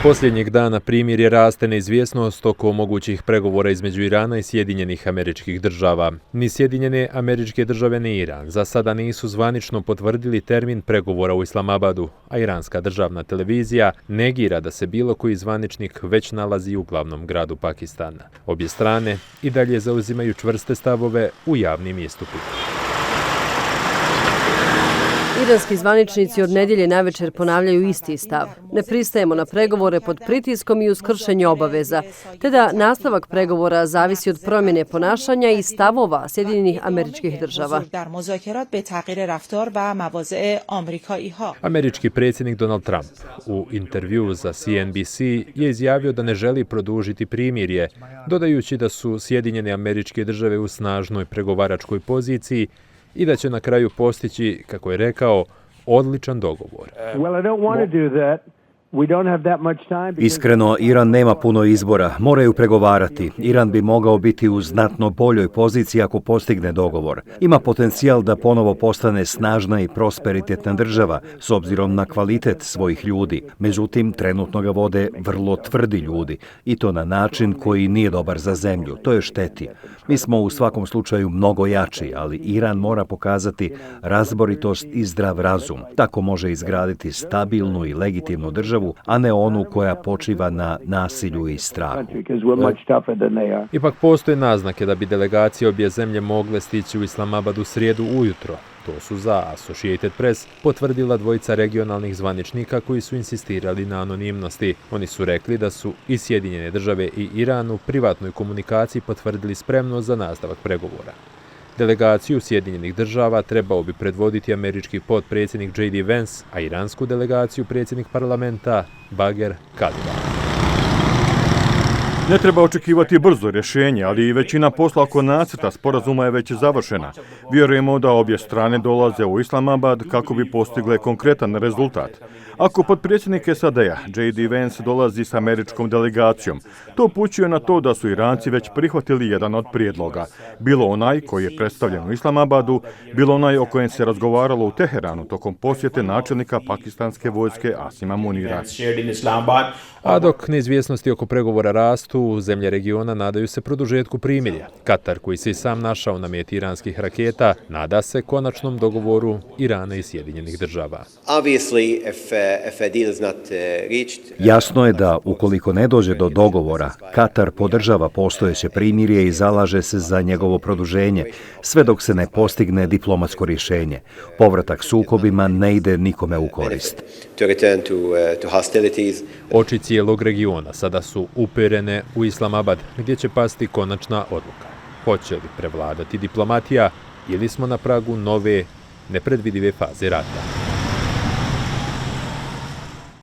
Posljednjeg dana primirje raste neizvjesnost oko mogućih pregovora između Irana i Sjedinjenih Američkih Država. Ni Sjedinjene Američke Države ni Iran za sada nisu zvanično potvrdili termin pregovora u Islamabadu, a iranska državna televizija negira da se bilo koji zvaničnik već nalazi u glavnom gradu Pakistana. Obje strane i dalje zauzimaju čvrste stavove u javnim istupima. Iranski zvaničnici od nedjelje navečer ponavljaju isti stav. Ne pristajemo na pregovore pod pritiskom i uz kršenje obaveza, te da nastavak pregovora zavisi od promjene ponašanja i stavova Sjedinjenih Američkih Država. Američki predsjednik Donald Trump u intervjuu za CNBC je izjavio da ne želi produžiti primirje, dodajući da su Sjedinjene Američke Države u snažnoj pregovaračkoj poziciji i da će na kraju postići, kako je rekao, odličan dogovor. Iskreno, Iran nema puno izbora, moraju pregovarati. Iran bi mogao biti u znatno boljoj poziciji ako postigne dogovor. Ima potencijal da ponovo postane snažna i prosperitetna država s obzirom na kvalitet svojih ljudi. Međutim, trenutno ga vode vrlo tvrdi ljudi i to na način koji nije dobar za zemlju. To je šteti. Mi smo u svakom slučaju mnogo jači, ali Iran mora pokazati razboritost i zdrav razum. Tako može izgraditi stabilnu i legitimnu državu, a ne onu koja počiva na nasilju i strahu. Ipak postoje naznake da bi delegacije obje zemlje mogle stići u Islamabad u srijedu ujutro. To su za Associated Press potvrdila dvojica regionalnih zvaničnika koji su insistirali na anonimnosti. Oni su rekli da su i Sjedinjene Države i Iran u privatnoj komunikaciji potvrdili spremnost za nastavak pregovora. Delegaciju Sjedinjenih Država trebao bi predvoditi američki potpredsjednik J.D. Vance, a iransku delegaciju predsjednik parlamenta Bagher Khalilzad. Ne treba očekivati brzo rješenje, ali i većina posla oko nacrta sporazuma je već završena. Vjerujemo da obje strane dolaze u Islamabad kako bi postigle konkretan rezultat. Ako potpredsjednik SAD-a J.D. Vance dolazi s američkom delegacijom, to upućuje na to da su Iranci već prihvatili jedan od prijedloga. Bilo onaj koji je predstavljen u Islamabadu, bilo onaj o kojem se razgovaralo u Teheranu tokom posjete načelnika pakistanske vojske Asima Munira. A dok neizvjesnosti oko pregovora rastu, zemlje regiona nadaju se produžetku primirja. Katar, koji se i sam našao na meti iranskih raketa, nada se konačnom dogovoru Irana i Sjedinjenih Država. Jasno je da ukoliko ne dođe do dogovora, Katar podržava postojeće primirje i zalaže se za njegovo produženje, sve dok se ne postigne diplomatsko rješenje. Povratak sukobima ne ide nikome u korist. Oči cijelog regiona sada su uperene u Islamabad, gdje će pasti konačna odluka. Hoće li prevladati diplomatija ili smo na pragu nove, nepredvidive faze rata?